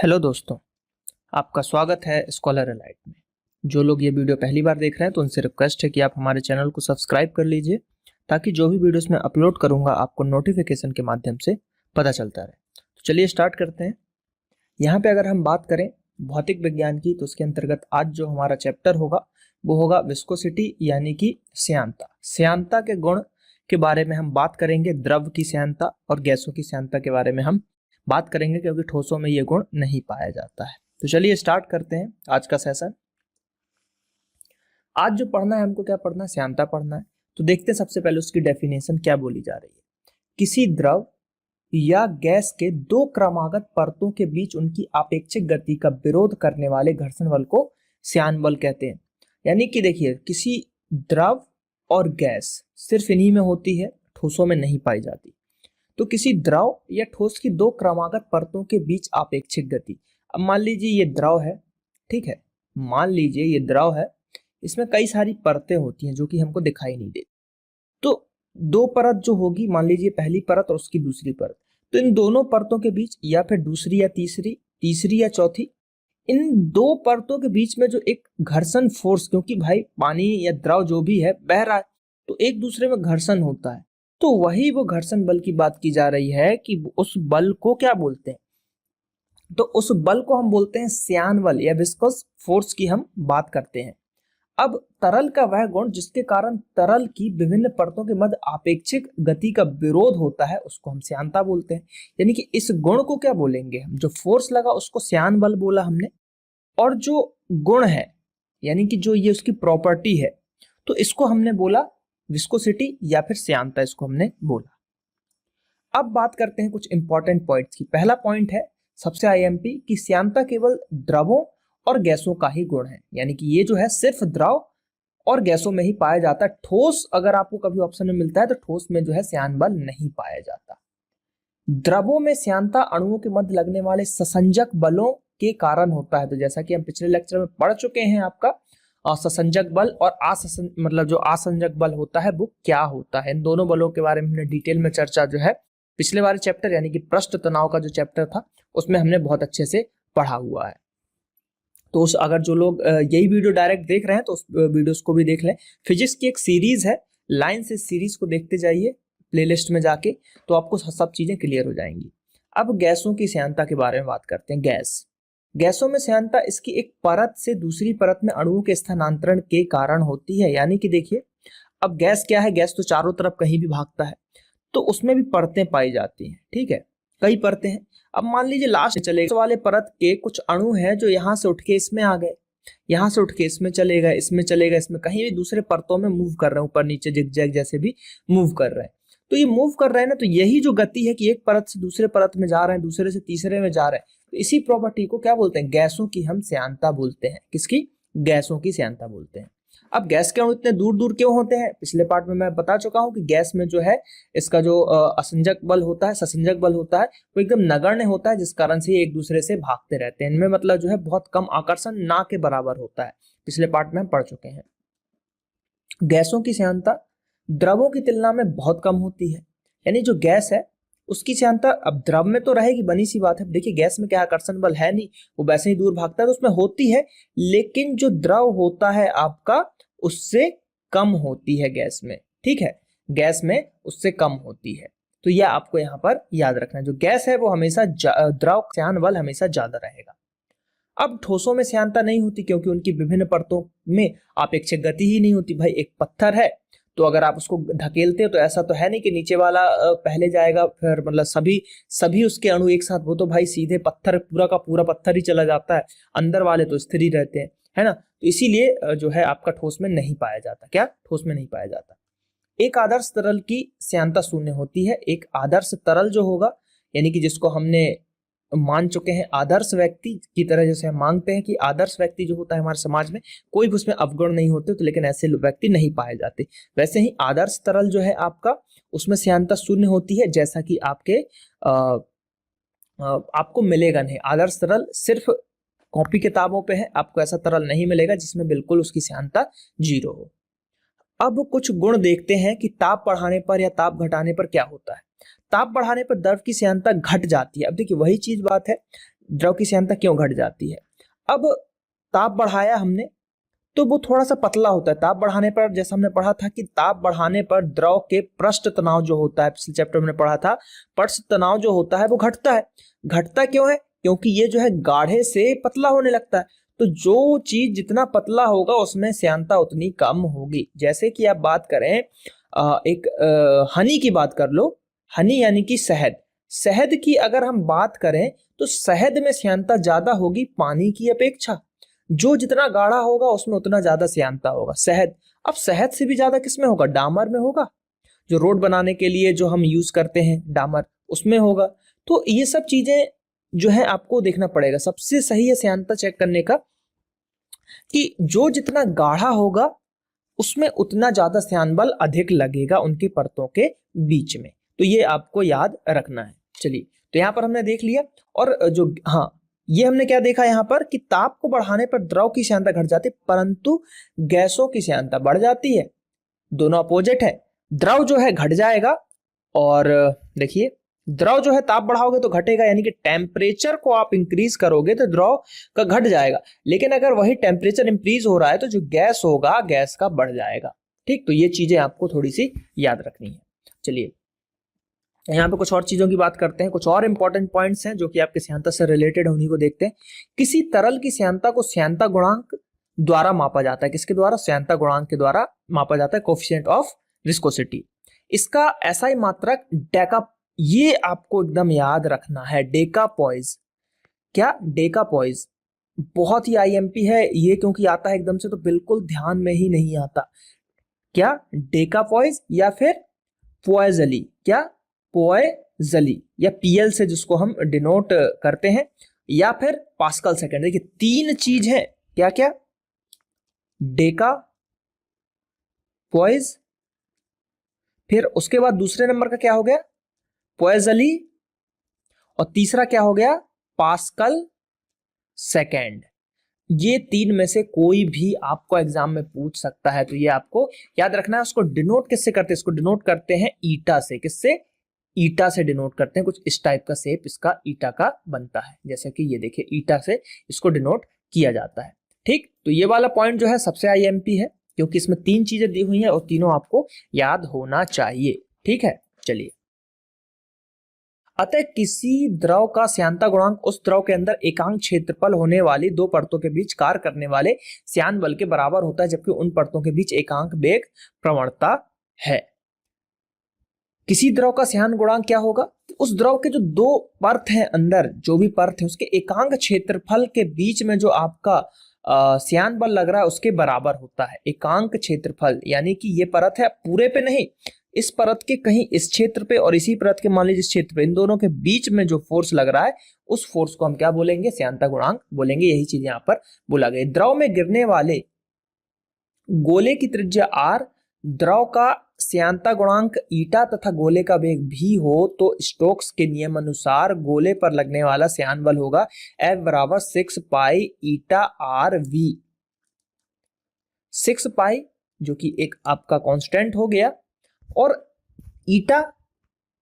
Hello दोस्तों, आपका स्वागत है स्कॉलर एलाइट में। जो लोग ये वीडियो पहली बार देख रहे हैं तो उनसे रिक्वेस्ट है कि आप हमारे चैनल को सब्सक्राइब कर लीजिए ताकि जो भी वीडियोस मैं अपलोड करूंगा आपको नोटिफिकेशन के माध्यम से पता चलता रहे। तो चलिए स्टार्ट करते हैं। यहाँ पे अगर हम बात करें भौतिक विज्ञान की तो उसके अंतर्गत आज जो हमारा चैप्टर होगा वो होगा विस्कोसिटी यानी कि श्यानता। श्यानता के गुण के बारे में हम बात करेंगे, द्रव की श्यानता और गैसों की श्यानता के बारे में हम बात करेंगे क्योंकि ठोसों में ये गुण नहीं पाया जाता है। तो चलिए स्टार्ट करते हैं आज का सेशन। आज जो पढ़ना है हमको क्या पढ़ना है? श्यानता पढ़ना है। तो देखते हैं सबसे पहले उसकी डेफिनेशन क्या बोली जा रही है। किसी द्रव या गैस के दो क्रमागत परतों के बीच उनकी आपेक्षिक गति का विरोध करने वाले घर्षण बल को श्यान बल कहते हैं। यानी कि देखिए, किसी द्रव और गैस सिर्फ इन्हीं में होती है, ठोसों में नहीं पाई जाती। तो किसी द्रव या ठोस की दो क्रमागत परतों के बीच आपेक्षिक गति। अब मान लीजिए ये द्रव है, ठीक है, मान लीजिए ये द्रव है, इसमें कई सारी परतें होती हैं जो कि हमको दिखाई नहीं देती। तो दो परत जो होगी, मान लीजिए पहली परत और उसकी दूसरी परत, तो इन दोनों परतों के बीच या फिर दूसरी या तीसरी या चौथी, इन दो परतों के बीच में जो एक घर्षण फोर्स, क्योंकि भाई पानी या द्रव जो भी है बह रहा है तो एक दूसरे में घर्षण होता है, तो वही वो घर्षण बल की बात की जा रही है कि उस बल को क्या बोलते हैं। तो उस बल को हम बोलते हैं श्यान बल या विस्कस फोर्स की हम बात करते हैं। अब तरल का वह गुण जिसके कारण तरल की विभिन्न परतों के मध्य आपेक्षिक गति का विरोध होता है उसको हम श्यानता बोलते हैं। यानी कि इस गुण को क्या बोलेंगे हम? जो फोर्स लगा उसको श्यान बल बोला हमने, और जो गुण है यानी कि जो ये उसकी प्रॉपर्टी है तो इसको हमने बोला विस्कोसिटी या फिर श्यानता, इसको हमने बोला। अब बात करते हैं कुछ इंपॉर्टेंट पॉइंट्स की। पहला पॉइंट है सबसे आईएमपी कि श्यानता केवल द्रवों और गैसों का ही गुण है। यानी कि ये जो है सिर्फ द्रव और गैसों में ही पाया जाता है। ठोस अगर आपको कभी ऑप्शन में मिलता है तो ठोस में जो है श्यान बल नहीं पाया जाता। द्रवों में श्यानता अणुओं के मध्य लगने वाले ससंजक बलों के कारण होता है। तो जैसा कि हम पिछले लेक्चर में पढ़ चुके हैं, आपका ससंजक बल और मतलब जो आसंजक बल होता है वो क्या होता है, इन दोनों बलों के बारे में हमने डिटेल में चर्चा जो है पिछले वाले चैप्टर यानी कि पृष्ठ तनाव का जो चैप्टर था उसमें हमने बहुत अच्छे से पढ़ा हुआ है। तो अगर जो लोग यही वीडियो डायरेक्ट देख रहे हैं तो उस वीडियोस को भी देख लें। फिजिक्स की एक सीरीज है, लाइन से सीरीज को देखते जाइए प्लेलिस्ट में जाके, तो आपको सब चीजें क्लियर हो जाएंगी। अब गैसों की श्यानता के बारे में बात करते हैं। गैसों में श्यानता इसकी एक परत से दूसरी परत में अणुओं के स्थानांतरण के कारण होती है। यानी कि देखिए, अब गैस क्या है? गैस तो चारों तरफ कहीं भी भागता है, तो उसमें भी परतें पाई जाती हैं, ठीक है, कई परतें हैं। अब मान लीजिए लास्ट चले वाले परत के कुछ अणु हैं जो यहाँ से उठ के इसमें आ गए, यहाँ से उठ के इसमें चले गए, इसमें चले गए, इसमें कहीं भी दूसरे परतों में मूव कर रहे हैं, ऊपर नीचे जिगजैग जैसे भी मूव कर रहे हैं। तो ये मूव कर रहे हैं ना, तो यही जो गति है कि एक परत से दूसरे परत में जा रहे हैं, दूसरे से तीसरे में जा रहे हैं, तो इसी प्रॉपर्टी को क्या बोलते हैं? गैसों की हम श्यानता बोलते हैं। किसकी? गैसों की श्यानता बोलते हैं। अब गैस के अणु इतने दूर दूर क्यों होते हैं? पिछले पार्ट में मैं बता चुका हूं कि गैस में जो है इसका जो असंजक बल होता है, ससंजक बल होता है, वो एकदम नगण्य होता है, जिस कारण से ये एक दूसरे से भागते रहते हैं। इनमें मतलब जो है बहुत कम आकर्षण ना के बराबर होता है। पिछले पार्ट में हम पढ़ चुके हैं। गैसों की श्यानता द्रवों की तुलना में बहुत कम होती है। यानी जो गैस है उसकी श्यानता अब द्रव में तो रहेगी, बनी सी बात है। देखिए गैस में क्या आकर्षण बल है नहीं, वो वैसे ही दूर भागता है, तो उसमें होती है, लेकिन जो द्रव होता है आपका उससे कम होती है गैस में, ठीक है, गैस में उससे कम होती है। तो यह आपको यहाँ पर याद रखना है, जो गैस है वो हमेशा द्रव श्यान बल हमेशा ज्यादा रहेगा। अब ठोसों में श्यानता नहीं होती क्योंकि उनकी विभिन्न परतों में आपेक्षिक गति ही नहीं होती। भाई एक पत्थर है तो अगर आप उसको धकेलते हो तो ऐसा तो है नहीं कि नीचे वाला पहले जाएगा, फिर मतलब सभी उसके अणु एक साथ, वो तो भाई सीधे पत्थर पूरा का पूरा पत्थर ही चला जाता है, अंदर वाले तो स्थिर ही रहते हैं, है ना। तो इसीलिए जो है आपका ठोस में नहीं पाया जाता। क्या? ठोस में नहीं पाया जाता। एक आदर्श तरल की श्यानता शून्य होती है। एक आदर्श तरल जो होगा, यानी कि जिसको हमने मान चुके हैं आदर्श व्यक्ति की तरह, जैसे हम मांगते हैं कि आदर्श व्यक्ति जो होता है हमारे समाज में कोई भी उसमें अवगुण नहीं होते, तो लेकिन ऐसे व्यक्ति नहीं पाए जाते। वैसे ही आदर्श तरल जो है आपका, उसमें श्यानता शून्य होती है, जैसा कि आपको मिलेगा नहीं। आदर्श तरल सिर्फ कॉपी किताबों पे है, आपको ऐसा तरल नहीं मिलेगा जिसमें बिल्कुल उसकी श्यानता 0 हो। अब कुछ गुण देखते हैं कि ताप बढ़ाने पर या ताप घटाने पर क्या होता है। ताप बढ़ाने पर द्रव की श्यानता घट जाती है। अब देखिए वही चीज बात है, द्रव की श्यानता क्यों घट जाती है? अब ताप बढ़ाया हमने तो वो थोड़ा सा पतला होता है। ताप बढ़ाने पर, जैसा हमने पढ़ा था कि ताप बढ़ाने पर द्रव के पृष्ठ तनाव जो होता है, पिछले चैप्टर में पढ़ा था, पृष्ठ तनाव जो होता है वो घटता है। घटता क्यों है? क्योंकि ये जो है गाढ़े से पतला होने लगता है। तो जो चीज जितना पतला होगा उसमें श्यानता उतनी कम होगी। जैसे कि आप बात करें एक हनी की बात कर लो, हनी यानी कि शहद। शहद की अगर हम बात करें तो शहद में श्यानता ज्यादा होगी पानी की अपेक्षा। जो जितना गाढ़ा होगा उसमें उतना ज्यादा श्यानता होगा शहद। अब शहद से भी ज्यादा किसमें होगा? डामर में होगा। जो रोड बनाने के लिए जो हम यूज करते हैं डामर, उसमें होगा। तो ये सब चीजें जो है आपको देखना पड़ेगा। सबसे सही है श्यानता चेक करने का कि जो जितना गाढ़ा होगा उसमें उतना ज्यादा श्यान बल अधिक लगेगा उनकी परतों के बीच में। तो ये आपको याद रखना है। चलिए, तो यहाँ पर हमने देख लिया। और जो ये हमने क्या देखा यहाँ पर कि ताप को बढ़ाने पर द्रव की श्यानता घट जाती है परंतु गैसों की श्यानता बढ़ जाती है। दोनों अपोजिट है। द्रव जो है घट जाएगा और देखिए द्रव जो है ताप बढ़ाओगे तो घटेगा, यानी कि टेम्परेचर को आप इंक्रीज करोगे तो द्रव का घट जाएगा। लेकिन अगर वही टेम्परेचर इंक्रीज हो रहा है तो जो गैस होगा गैस का बढ़ जाएगा। ठीक, तो ये चीजें आपको थोड़ी सी याद रखनी है। चलिए, यहाँ पे कुछ और चीजों की बात करते हैं। कुछ और इंपॉर्टेंट पॉइंट्स हैं जो कि आपके श्यानता से रिलेटेड है, उन्हीं को देखते हैं। किसी तरल की श्यानता को श्यानता गुणांक द्वारा मापा जाता है। किसके द्वारा? श्यानता गुणांक के द्वारा मापा जाता है, कोफिशिएंट ऑफ विस्कोसिटी। इसका एसआई मात्रक डेका, ये आपको एकदम याद रखना है, डेकापॉइज। क्या? डेकापॉइज। बहुत ही आईएमपी है ये, क्योंकि आता है एकदम से तो बिल्कुल ध्यान में ही नहीं आता। क्या? डेकापॉइज या फिर पोएजली। क्या? पोएजली या पीएल से जिसको हम डिनोट करते हैं, या फिर पास्कल सेकेंड। देखिए तीन चीज है। क्या क्या? डेका पॉइज, फिर उसके बाद दूसरे नंबर का क्या हो गया? पोएजली, और तीसरा क्या हो गया? Pascal second. ये तीन में से कोई भी आपको एग्जाम में पूछ सकता है, तो ये आपको याद रखना है। उसको डिनोट किससे करते हैं? इसको डिनोट करते हैं ईटा से। किससे? ईटा से डिनोट करते हैं। कुछ इस टाइप का शेप इसका ईटा का बनता है, जैसे कि ये देखिए ईटा से इसको डिनोट किया जाता है। ठीक, तो ये वाला पॉइंट जो है सबसे आईएमपी है, क्योंकि इसमें तीन चीजें दी हुई हैं और तीनों आपको याद होना चाहिए। ठीक है, चलिए। अतः किसी द्रव का श्यानता गुणांक उस द्रव के अंदर एकांक क्षेत्रफल होने वाली दो परतों के बीच कार्य करने वाले श्यान बल के बराबर होता है, जबकि उन परतों के बीच एकांक वेग प्रवणता है। किसी द्रव का श्यान गुणांक क्या होगा? उस द्रव के जो दो परत हैं अंदर, जो भी परत है उसके एकांक क्षेत्रफल के बीच में जो आपका श्यान बल लग रहा है उसके बराबर होता है। एकांक क्षेत्रफल यानी कि ये परत है पूरे पे नहीं, इस परत के कहीं इस क्षेत्र पे और इसी परत के मान लीजिए इस क्षेत्र पे, इन दोनों के बीच में जो फोर्स लग रहा है उस फोर्स को हम क्या बोलेंगे? श्यानता गुणांक बोलेंगे। यही चीज यहाँ पर बोला गया। द्रव में गिरने वाले गोले की त्रिज्या r, द्रव का श्यानता गुणांक ईटा तथा गोले का वेग v हो तो स्टोक्स के नियम अनुसार गोले पर लगने वाला श्यान बल होगा F बराबर 6 पाई ईटा r v। 6 पाई जो कि एक आपका कांस्टेंट हो गया, और ईटा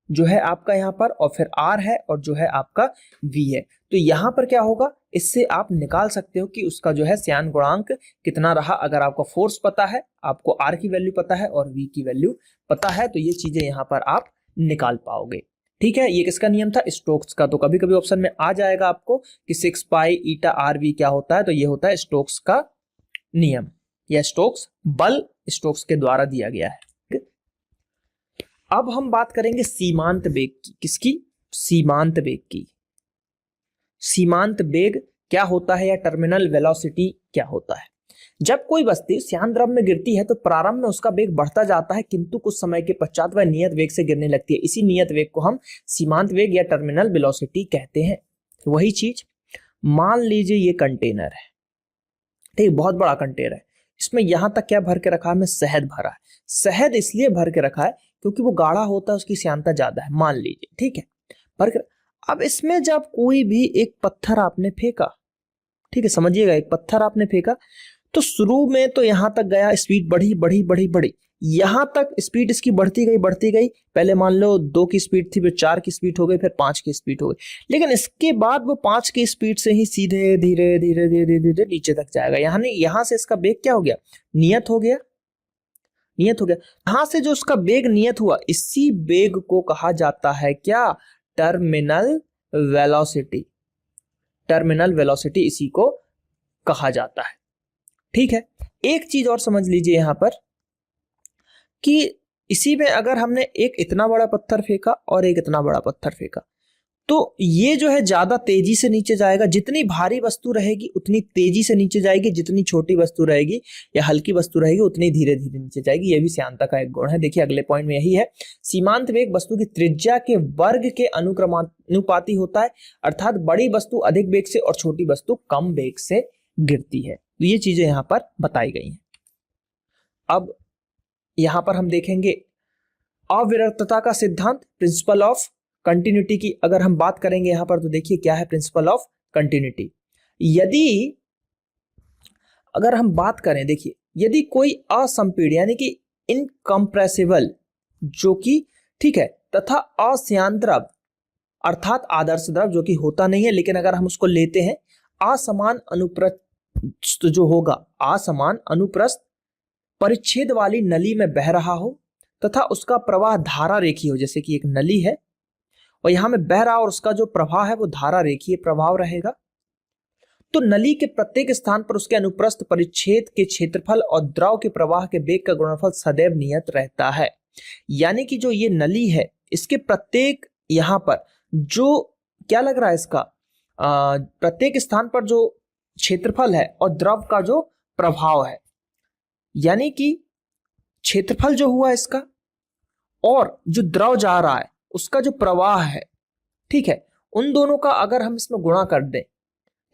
जो है आपका यहाँ पर, और फिर r है, और जो है आपका v है। तो यहाँ पर क्या होगा? इससे आप निकाल सकते हो कि उसका जो है श्यान गुणांक कितना रहा। अगर आपको फोर्स पता है, आपको r की वैल्यू पता है और v की वैल्यू पता है, तो ये चीजें यहाँ पर आप निकाल पाओगे। ठीक है, ये किसका नियम था? स्टोक्स का। तो कभी कभी ऑप्शन में आ जाएगा आपको कि 6 पाई ईटा आर वी क्या होता है, तो ये होता है स्टोक्स का नियम या स्टोक्स बल, स्टोक्स के द्वारा दिया गया है। अब हम बात करेंगे सीमांत वेग की। किसकी? सीमांत वेग की। सीमांत वेग क्या होता है या टर्मिनल वेलोसिटी क्या होता है? जब कोई वस्तु श्यान द्रव में गिरती है तो प्रारंभ में उसका वेग बढ़ता जाता है, किंतु कुछ समय के पश्चात वह नियत वेग से गिरने लगती है। इसी नियत वेग को हम सीमांत वेग या टर्मिनल वेलोसिटी कहते हैं। वही चीज, मान लीजिए ये कंटेनर है, ठीक, बहुत बड़ा कंटेनर है। इसमें यहां तक क्या भर के रखा है? मैं शहद भरा है। शहद इसलिए भर के रखा है क्योंकि वो गाढ़ा होता है, उसकी श्यानता ज्यादा है, मान लीजिए, ठीक है, भर के। अब इसमें जब कोई भी एक पत्थर आपने फेंका, ठीक है, समझिएगा, एक पत्थर आपने फेंका तो शुरू में तो यहां तक गया, स्पीड बढ़ी बढ़ी बढ़ी बढ़ी, यहां तक स्पीड इसकी बढ़ती गई, पहले मान लो 2 की स्पीड थी, फिर 4 की स्पीड हो गई, फिर 5 की स्पीड हो गई, लेकिन इसके बाद वो 5 की स्पीड से ही सीधे धीरे धीरे धीरे धीरे नीचे तक जाएगा। यहां से इसका वेग क्या हो गया, नियत हो गया, नियत हो गया। यहां से जो उसका वेग नियत हुआ, इसी वेग को कहा जाता है क्या, टर्मिनल वेलोसिटी। टर्मिनल वेलोसिटी इसी को कहा जाता है। ठीक है, एक चीज और समझ लीजिए यहां पर कि इसी में अगर हमने एक इतना बड़ा पत्थर फेंका और एक इतना बड़ा पत्थर फेंका, तो ये जो है ज्यादा तेजी से नीचे जाएगा। जितनी भारी वस्तु रहेगी उतनी तेजी से नीचे जाएगी, जितनी छोटी वस्तु रहेगी या हल्की वस्तु रहेगी उतनी धीरे धीरे नीचे जाएगी। ये भी श्यानता का एक गुण है। देखिए अगले पॉइंट में यही है, सीमांत वेग वस्तु की त्रिज्या के वर्ग के अनुक्रमानुपाती होता है, अर्थात बड़ी वस्तु अधिक वेग से और छोटी वस्तु कम वेग से गिरती है। तो ये चीजें यहां पर बताई गई हैं। अब यहां पर हम देखेंगे अविरतता का सिद्धांत, प्रिंसिपल ऑफ कंटिन्यूटी की अगर हम बात करेंगे यहां पर, तो देखिए क्या है प्रिंसिपल ऑफ कंटिन्यूटी। यदि अगर हम बात करें, देखिए यदि कोई असंपीड्य यानी कि इनकंप्रेसिबल जो कि ठीक है, तथा अश्यान द्रव अर्थात आदर्श द्रव जो कि होता नहीं है, लेकिन अगर हम उसको लेते हैं असमान अनुप्रस्थ जो होगा, असमान अनुप्रस्थ परिच्छेद वाली नली में बह रहा हो तथा उसका प्रवाह धारा रेखीय हो, जैसे कि एक नली है और यहां में बह रहा और उसका जो प्रवाह है वो धारा रेखीय प्रवाह रहेगा, तो नली के प्रत्येक स्थान पर उसके अनुप्रस्थ परिच्छेद के क्षेत्रफल और द्रव के प्रवाह के वेग का गुणनफल सदैव नियत रहता है। यानी कि जो ये नली है इसके प्रत्येक यहां पर जो क्या लग रहा है, इसका प्रत्येक स्थान पर जो क्षेत्रफल है और द्रव का जो प्रभाव है, यानी कि क्षेत्रफल जो हुआ इसका और जो द्रव जा रहा है उसका जो प्रवाह है, ठीक है, उन दोनों का अगर हम इसमें गुणा कर दें,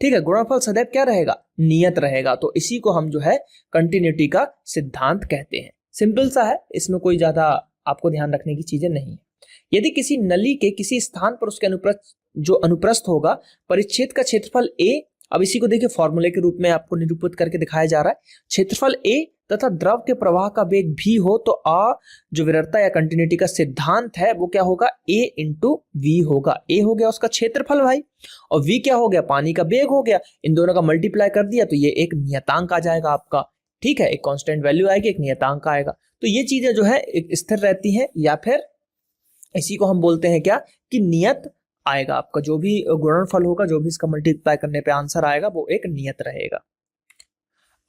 ठीक है, गुणनफल सदैव क्या रहेगा, नियत रहेगा। तो इसी को हम जो है कंटिन्यूटी का सिद्धांत कहते हैं। सिंपल सा है, इसमें कोई ज्यादा आपको ध्यान रखने की चीजें नहीं है। यदि किसी नली के किसी स्थान पर उसके अनुप्रस्थ होगा परिच्छेद का क्षेत्रफल a, अब इसी को देखिए फॉर्मूले के रूप में आपको निरूपित करके दिखाया जा रहा है, क्षेत्रफल a तथा द्रव के प्रवाह का वेग भी हो, तो जो विरलता या कंटिन्यूटी का सिद्धांत है वो क्या होगा, a इंटू वी होगा। a हो गया उसका क्षेत्रफल भाई, और v क्या हो गया, पानी का वेग हो गया। इन दोनों का मल्टीप्लाई कर दिया तो ये एक नियतांक आ जाएगा आपका, ठीक है, एक कांस्टेंट वैल्यू आएगी, एक नियतांक आएगा। तो ये चीजें जो है एक स्थिर रहती हैं, या फिर इसी को हम बोलते हैं क्या कि नियत आएगा। आपका जो भी गुणनफल होगा, जो भी इसका मल्टीप्लाई करने पे आंसर आएगा वो एक नियत रहेगा।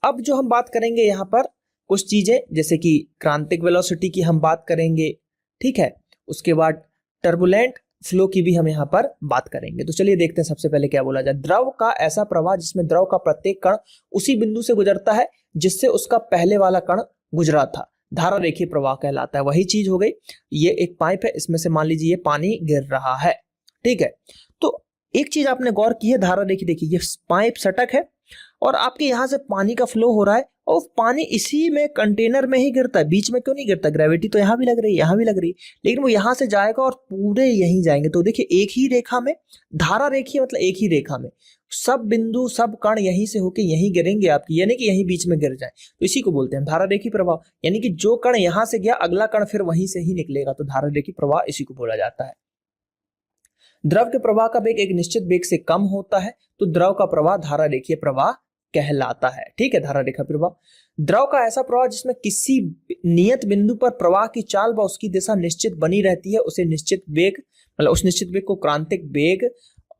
अब जो हम बात करेंगे यहाँ पर कुछ चीजें, जैसे कि क्रांतिक वेलोसिटी की हम बात करेंगे, ठीक है, उसके बाद टर्बुलेंट फ्लो की भी हम यहाँ पर बात करेंगे। तो चलिए देखते हैं सबसे पहले क्या बोला जाए। द्रव का ऐसा प्रवाह जिसमें द्रव का प्रत्येक कण उसी बिंदु से गुजरता है जिससे उसका पहले वाला कण गुजरा था, धारा रेखीय प्रवाह कहलाता है। वही चीज हो गई, ये एक पाइप है, इसमें से मान लीजिए ये पानी गिर रहा है, ठीक है, तो एक चीज आपने गौर की है, धारा रेखी देखिए, ये पाइप सटक है और आपके यहां से पानी का फ्लो हो रहा है और पानी इसी में कंटेनर में ही गिरता है, बीच में क्यों नहीं गिरता, ग्रेविटी तो यहाँ भी लग रही है, यहाँ भी लग रही है, लेकिन वो यहां से जाएगा और पूरे यहीं जाएंगे। तो देखिए एक ही रेखा में, धारा रेखी मतलब एक ही रेखा में सब बिंदु सब कण यहीं से होके यहीं गिरेंगे आपकी, यानी कि यहीं बीच में गिर जाए, तो इसी को बोलते हैं धारा रेखी प्रवाह। यानी कि जो कण यहां से गया अगला कण फिर वहीं से ही निकलेगा, तो धारा रेखी प्रवाह इसी को बोला जाता है। द्रव के प्रवाह का वेग एक निश्चित वेग से कम होता है तो द्रव का प्रवाह धारा रेखीय प्रवाह कहलाता है, ठीक है, धारा रेखा प्रवाह। द्रव का ऐसा प्रवाह जिसमें किसी नियत बिंदु पर प्रवाह की चाल व उसकी दिशा निश्चित बनी रहती है, उसे निश्चित वेग मतलब उस निश्चित वेग को क्रांतिक वेग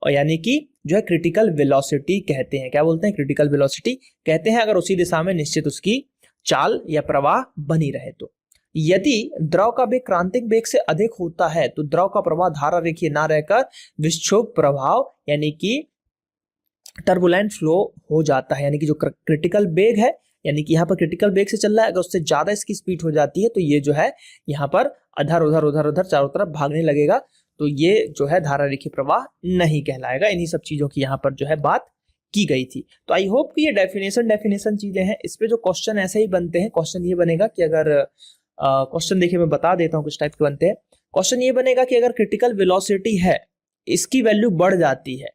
यानी कि जो है क्रिटिकल वेलोसिटी कहते हैं। क्या बोलते हैं, क्रिटिकल वेलोसिटी कहते हैं, अगर उसी दिशा में निश्चित उसकी चाल या प्रवाह बनी रहे तो। यदि द्रव का वेग क्रांतिक वेग से अधिक होता है तो द्रव का प्रवाह धारा रेखीय ना रहकर विक्षोभ प्रभाव यानी कि टर्बुलेंट फ्लो हो जाता है। यानी कि जो क्रिटिकल वेग है, यानी कि यहाँ पर क्रिटिकल वेग से चल रहा है, अगर उससे ज्यादा इसकी स्पीड हो जाती है तो ये जो है यहाँ पर अधर उधर उधर उधर चारों तरफ भागने लगेगा, तो ये जो है धारा रेखीय प्रवाह नहीं कहलाएगा। इन्हीं सब चीजों की यहाँ पर जो है बात की गई थी। तो आई होप कि ये डेफिनेशन चीजें हैं, इस पे जो क्वेश्चन ऐसे ही बनते हैं। क्वेश्चन ये बनेगा कि अगर क्वेश्चन देखिए मैं बता देता हूँ कुछ टाइप के बनते हैं। क्वेश्चन ये बनेगा कि अगर क्रिटिकल वेलोसिटी है, इसकी वैल्यू बढ़ जाती है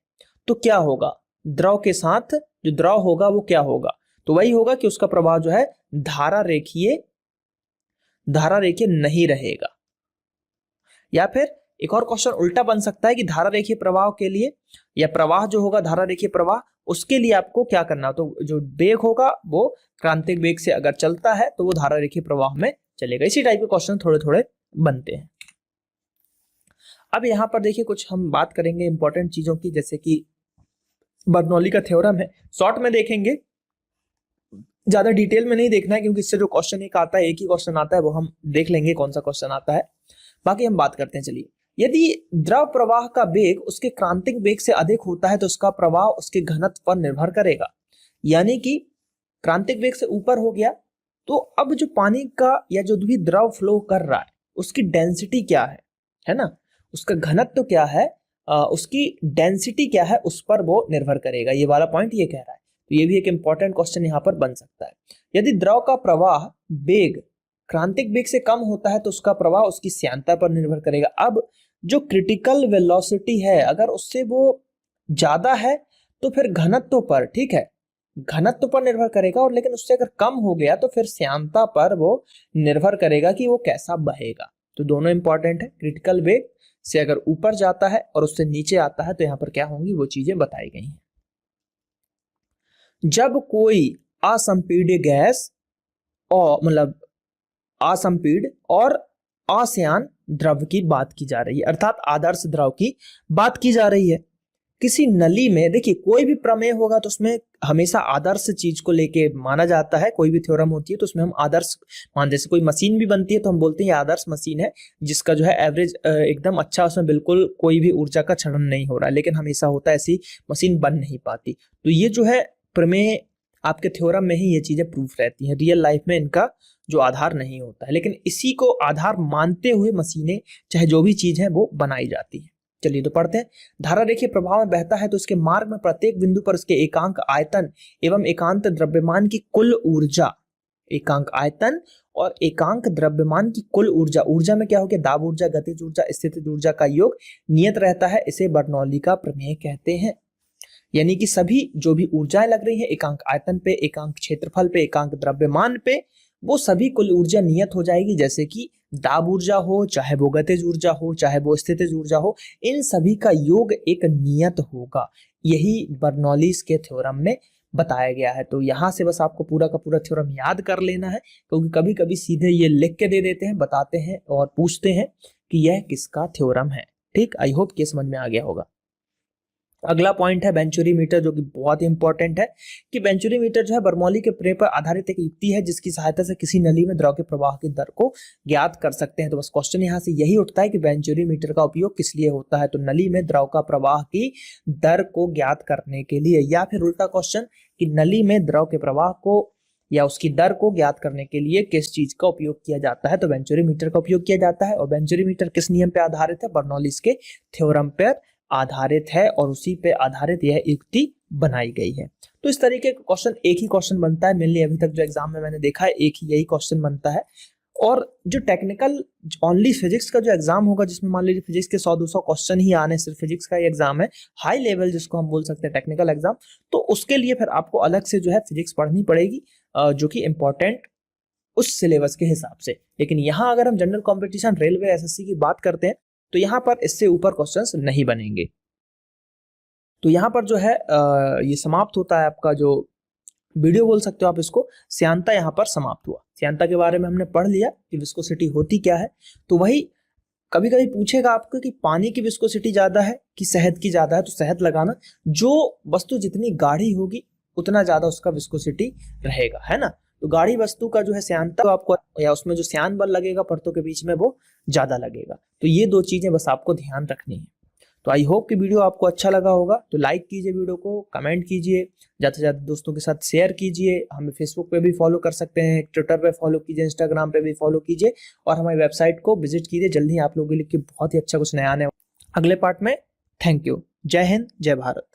तो क्या होगा, द्रव के साथ जो द्रव होगा वो क्या होगा, तो वही होगा कि उसका प्रवाह जो है धारा रेखीय धारा रेखीय नहीं रहेगा। या फिर एक और क्वेश्चन उल्टा बन सकता है कि धारा रेखीय प्रवाह के लिए या प्रवाह जो होगा धारा रेखीय प्रवाह, उसके लिए आपको क्या करना, तो जो वेग होगा वो क्रांतिक वेग से अगर चलता है तो वो धारा रेखीय प्रवाह में चलेगा। इसी टाइप के क्वेश्चन थोड़े थोड़े बनते हैं। अब यहाँ पर देखिए कुछ हम बात करेंगे इंपॉर्टेंट चीजों की, जैसे कि बर्नौली का थ्योरम है, शॉर्ट में देखेंगे, ज्यादा डिटेल में नहीं देखना है क्योंकि इससे जो क्वेश्चन एक आता है, एक ही क्वेश्चन आता है, वो हम देख लेंगे कौन सा क्वेश्चन आता है। बाकी हम बात करते हैं। चलिए, यदि द्रव प्रवाह का वेग उसके क्रांतिक वेग से अधिक होता है तो उसका प्रवाह उसके घनत्व पर निर्भर करेगा। यानी कि क्रांतिक वेग से ऊपर हो गया तो अब जो पानी का या जो भी द्रव फ्लो कर रहा है उसकी डेंसिटी क्या है ना, उसका घनत्व क्या है, उसकी डेंसिटी क्या है, उस पर वो निर्भर करेगा। ये वाला पॉइंट ये कह रहा है। तो ये भी एक इंपॉर्टेंट क्वेश्चन यहाँ पर बन सकता है। यदि द्रव का प्रवाह वेग क्रांतिक वेग से कम होता है तो उसका प्रवाह उसकी श्यानता पर निर्भर करेगा। अब जो क्रिटिकल वेलोसिटी है अगर उससे वो ज्यादा है तो फिर घनत्व पर, ठीक है, घनत्व पर निर्भर करेगा, और लेकिन उससे अगर कम हो गया तो फिर श्यानता पर वो निर्भर करेगा कि वो कैसा बहेगा। तो दोनों इंपॉर्टेंट है। क्रिटिकल वेग से अगर ऊपर जाता है और उससे नीचे आता है तो यहाँ पर क्या होंगी वो चीजें बताई गई हैं। जब कोई असंपीड्य गैस और मतलब असंपीड और अश्यान द्रव की बात की जा रही है, अर्थात आदर्श द्रव की बात की जा रही है। किसी नली में देखिए कोई भी प्रमेय होगा तो उसमें हमेशा आदर्श चीज को लेके माना जाता है। कोई भी थ्योरम होती है तो उसमें हम आदर्श मान, जैसे कोई मशीन भी बनती है तो हम बोलते हैं ये आदर्श मशीन है जिसका जो है एवरेज एकदम अच्छा, उसमें बिल्कुल कोई भी ऊर्जा का क्षरण नहीं हो रहा है, लेकिन हमेशा होता है ऐसी मशीन बन नहीं पाती। तो ये जो है प्रमेय आपके थ्योरम में ही ये चीजें प्रूफ रहती हैं, रियल लाइफ में इनका जो आधार नहीं होता है, लेकिन इसी को आधार मानते हुए मशीनें चाहे जो भी चीज है वो बनाई जाती है। चलिए तो पढ़ते हैं। धारा रेखीय प्रवाह में बहता है तो उसके मार्ग में प्रत्येक बिंदु पर उसके एकांक आयतन एवं एकांक द्रव्यमान की कुल ऊर्जा, एकांक आयतन और एकांक द्रव्यमान की कुल ऊर्जा, ऊर्जा में क्या हो गया, दाब ऊर्जा, गतिज ऊर्जा, स्थितिज ऊर्जा का योग नियत रहता है। इसे बर्नौली का प्रमेय कहते हैं। यानी कि सभी जो भी ऊर्जाएं लग रही है एकांक आयतन पे, एकांक क्षेत्रफल पे, एकांक द्रव्यमान पे, वो सभी कुल ऊर्जा नियत हो जाएगी। जैसे कि दाब ऊर्जा हो, चाहे वो गतिज ऊर्जा हो, चाहे वो स्थितिज ऊर्जा हो, इन सभी का योग एक नियत होगा। यही बर्नौलीज के थ्योरम में बताया गया है। तो यहाँ से बस आपको पूरा का पूरा थ्योरम याद कर लेना है, क्योंकि कभी कभी सीधे ये लिख के दे देते हैं, बताते हैं और पूछते हैं कि यह किसका थ्योरम है। ठीक, आई होप कि समझ में आ गया होगा। अगला पॉइंट है वेंचुरी मीटर, जो कि बहुत ही इंपॉर्टेंट है कि वेंचुरी मीटर जो है बर्नौली के प्रमेय पर आधारित एक युक्ति है जिसकी सहायता से किसी नली में द्रव के प्रवाह की दर को ज्ञात कर सकते हैं। तो बस क्वेश्चन यहाँ से यही उठता है कि वेंचुरी मीटर का उपयोग किस लिए होता है, तो नली में द्रव का प्रवाह की दर को ज्ञात करने के लिए, या फिर उल्टा क्वेश्चन कि नली में द्रव के प्रवाह को या उसकी दर को ज्ञात करने के लिए किस चीज का उपयोग किया जाता है, तो वेंचुरी मीटर का उपयोग किया जाता है। और वेंचुरी मीटर किस नियम पे आधारित है, बर्नौलीज के थ्योरम पर आधारित है और उसी पे आधारित यह युक्ति बनाई गई है। तो इस तरीके का क्वेश्चन एक ही क्वेश्चन बनता है मेनली, अभी तक जो एग्जाम में मैंने देखा है एक ही यही क्वेश्चन बनता है। और जो टेक्निकल ओनली फिजिक्स का जो एग्जाम होगा जिसमें मान लीजिए फिजिक्स के 100-200 क्वेश्चन ही आने, सिर्फ फिजिक्स का ही एग्जाम है, हाई लेवल जिसको हम बोल सकते हैं टेक्निकल एग्जाम, तो उसके लिए फिर आपको अलग से जो है फिजिक्स पढ़नी पड़ेगी, जो कि इंपॉर्टेंट उस सिलेबस के हिसाब से। लेकिन यहाँ अगर हम जनरल कॉम्पिटिशन रेलवे एसएससी की बात करते हैं तो यहाँ पर इससे ऊपर क्वेश्चंस नहीं बनेंगे। तो यहाँ पर जो है ये समाप्त होता है आपका जो वीडियो, बोल सकते हो आप इसको, श्यानता यहाँ पर समाप्त हुआ। श्यानता के बारे में हमने पढ़ लिया कि विस्कोसिटी होती क्या है। तो वही कभी कभी पूछेगा आपको कि पानी की विस्कोसिटी ज्यादा है कि शहद की ज्यादा है, तो शहद लगाना, जो वस्तु जितनी गाढ़ी होगी उतना ज्यादा उसका विस्कोसिटी रहेगा, है ना। तो गाढ़ी वस्तु का जो है श्यानता आपको, या उसमें जो श्यान बल लगेगा परतों के बीच में, वो ज्यादा लगेगा। तो ये दो चीजें बस आपको ध्यान रखनी है। तो आई होप कि वीडियो आपको अच्छा लगा होगा। तो लाइक कीजिए वीडियो को, कमेंट कीजिए, ज़्यादा से ज़्यादा दोस्तों के साथ शेयर कीजिए। हमें फेसबुक पे भी फॉलो कर सकते हैं, ट्विटर पे फॉलो कीजिए, इंस्टाग्राम पे भी फॉलो कीजिए, और हमारी वेबसाइट को विजिट कीजिए। जल्दी ही आप लोगों के लिए बहुत ही अच्छा कुछ नया आने अगले पार्ट में। Thank you. जय हिंद, जय भारत।